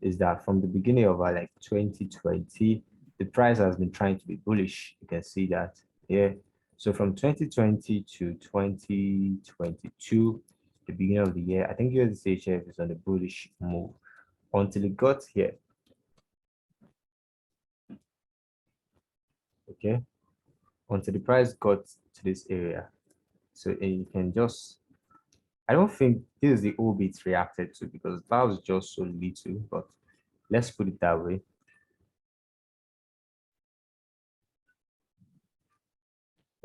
is that from the beginning of like 2020, the price has been trying to be bullish. You can see that here. So from 2020 to 2022, the beginning of the year, I think USDC is on a bullish move until it got here. Okay, until the price got to this area. So you can just, I don't think this is the OB it's reacted to because that was just so little, but let's put it that way.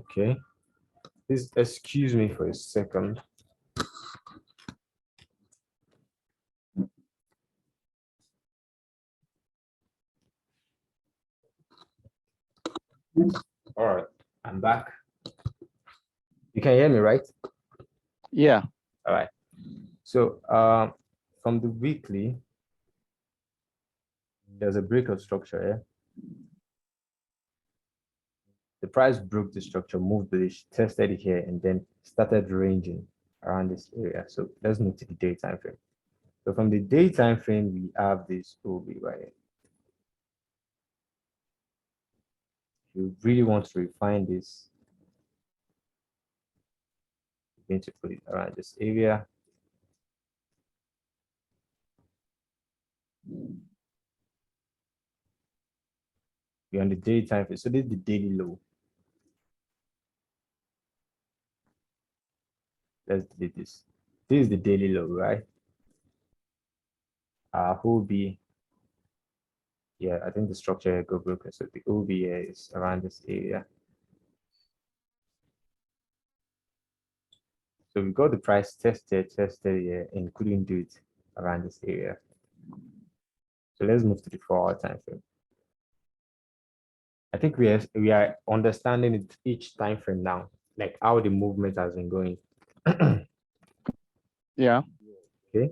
Okay, please excuse me for a second. All right, I'm back. You can hear me, right? Yeah. All right. So from the weekly, there's a break of structure here. The price broke the structure, moved bullish, tested it here, and then started ranging around this area. So let's move to the day time frame. So from the day time frame, we have this OB right here. You really want to refine this, you're going to put it around this area. You're on the day time frame. So this is the daily low. Let's delete this. This is the daily low, right? OB. Yeah, I think the structure here go broken. So the OB here is around this area. So we got the price tested here and couldn't do it around this area. So let's move to the 4-hour time frame. I think we are understanding it each time frame now, like how the movement has been going. Yeah. Okay.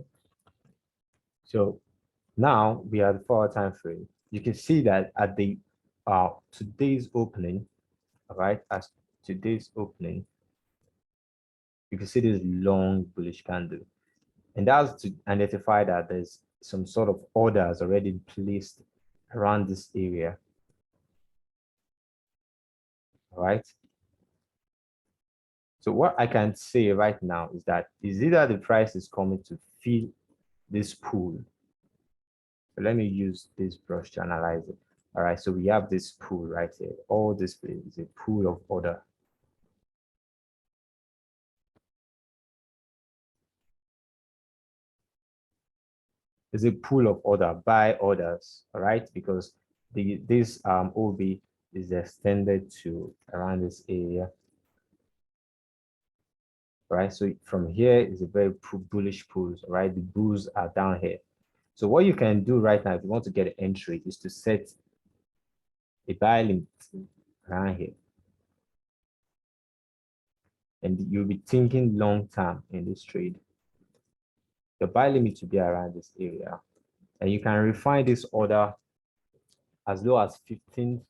So now we are the 4-hour time frame. You can see that at the today's opening, all right, as today's opening, you can see this long bullish candle. And that's to identify that there's some sort of orders already placed around this area. All right. So what I can say right now is that is either the price is coming to fill this pool. So let me use this brush to analyze it. All right, so we have this pool right here. All this is a pool of order. It's a pool of order, buy orders, all right? Because this OB is extended to around this area. Right, so from here is a very bullish pools, right? The bulls are down here. So what you can do right now if you want to get an entry is to set a buy limit around here. And you'll be thinking long term in this trade. The buy limit to be around this area. And you can refine this order as low as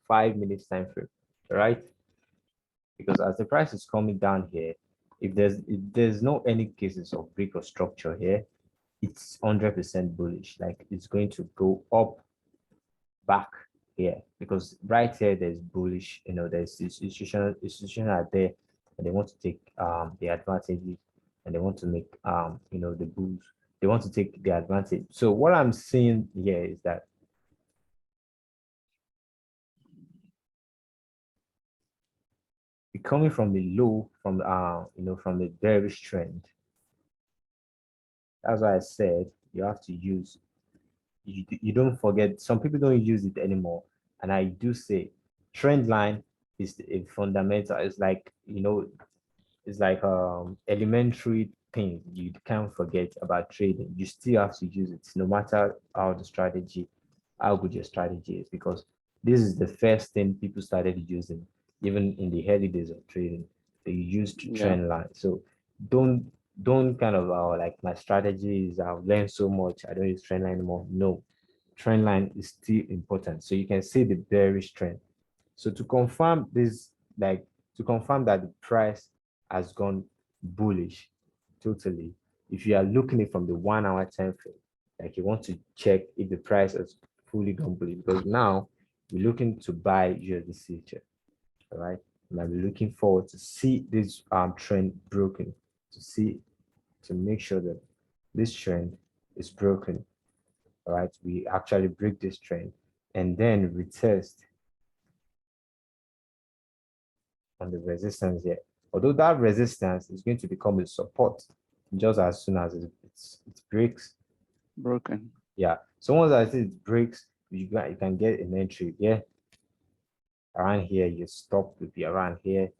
5 minutes time frame, right? Because as the price is coming down here, if there's no any cases of break or structure here, it's 100% bullish. Like it's going to go up back here because right here there's bullish. You know, there's institutions are there and they want to take the advantages and they want to make you know, the bulls. They want to take the advantage. So what I'm seeing here is that coming from the low, from you know, from the bearish trend. That's why I said you have to use. You don't forget. Some people don't use it anymore, and I do say trend line is a fundamental. It's like, you know, it's like elementary thing you can't forget about trading. You still have to use it, no matter how good your strategy is, because this is the first thing people started using, even in the early days of trading. They used Yeah. trend line. So don't don't kind of like my strategy is I've learned so much, I don't use trend line anymore. No, trend line is still important. So you can see the bearish trend. So to confirm this, like to confirm that the price has gone bullish totally, if you are looking at it from the 1 hour time frame, like you want to check if the price has fully gone bullish, because now we're looking to buy USDC future. All right. And I'm looking forward to see this trend broken, to see, to make sure that this trend is broken. All right. We actually break this trend and then retest on the resistance here. Although that resistance is going to become a support just as soon as it breaks. Broken. Yeah. So once I see it breaks, you can get an entry. Yeah. Around here, your stop will be around here,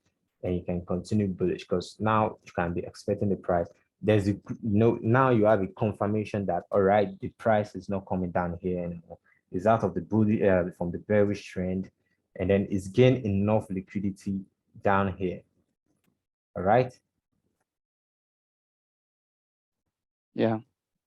and you can continue bullish because now you can be expecting the price. There's a now you have a confirmation that all right, the price is not coming down here anymore. It's out of the bully from the bearish trend, and then it's gained enough liquidity down here. All right. Yeah.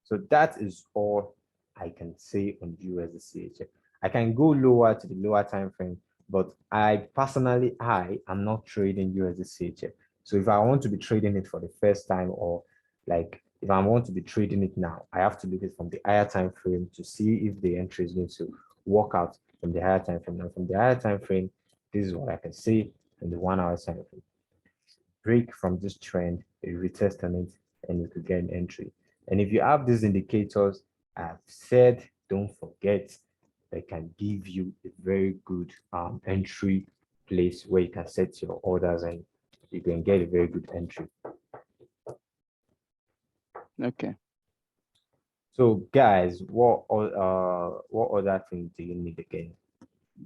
So that is all I can say on USDCHF. I can go lower to the lower time frame, but I personally I am not trading USDCHF. So if I want to be trading it for the first time, or like if I want to be trading it now, I have to look at it from the higher time frame to see if the entry is going to work out from the higher time frame. Now from the higher time frame, this is what I can see in the 1 hour time frame. Break from this trend, a retest on it, and you could get an entry. And if you have these indicators, I've said, don't forget, they can give you a very good entry place where you can set your orders and you can get a very good entry. Okay. So guys, what other things do you need again?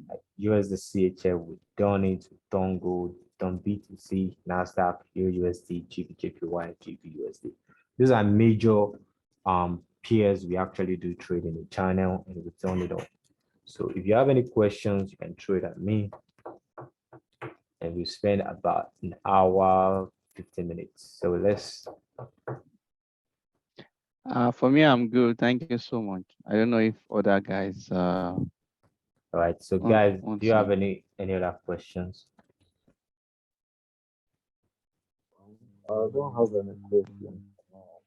Like USD we've done it, we've done gold, we've done BTC, NASDAQ, USD, GBJPY, GBUSD. These are major peers we actually do trade in the channel, and we've done it all. So if you have any questions, you can throw it at me. And we spend about an hour, 15 minutes. So let's For me, I'm good. Thank you so much. I don't know if other guys all right. So guys, want do you have some. any other questions? I don't have any questions,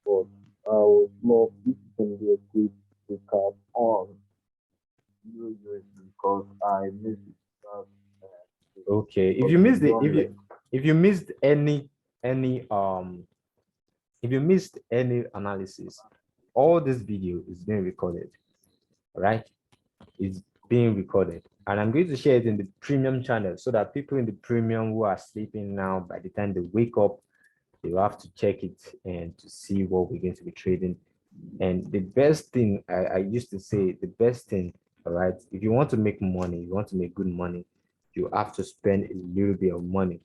but I would love if you can do a quick recap on USD because I missed it. Okay. If But you we've missed done like if you missed any if you missed any analysis, all this video is being recorded. All right, it's being recorded, and I'm going to share it in the premium channel so that people in the premium who are sleeping now, by the time they wake up, they will have to check it and to see what we're going to be trading. And the best thing I used to say, the best thing, all right, if you want to make money, you want to make good money, you have to spend a little bit of money.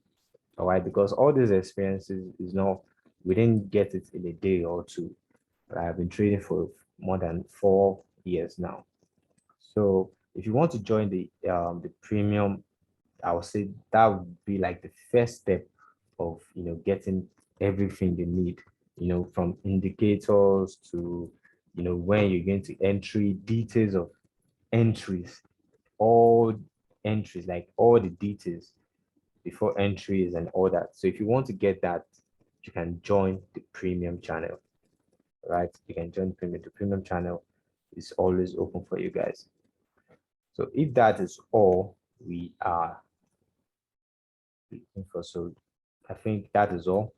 All right, because all these experiences is not, we didn't get it in a day or two. I've been trading for more than 4 years now. So if you want to join the premium, I would say that would be like the first step of getting everything you need, from indicators to when you're going to entry, details of entries, all entries, like all the details before entries and all that. So if you want to get that, you can join the premium channel, right? You can join the premium channel is always open for you guys. So if that is all we are looking for, so I think that is all.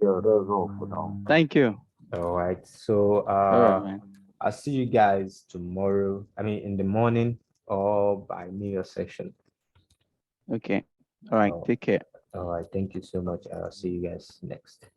yeah, that's all for now. Thank you. All right. So All right, man. I'll see you guys tomorrow. I mean in the morning or by New Year session. Okay. All right. Take care. All right. Thank you so much. I'll see you guys next.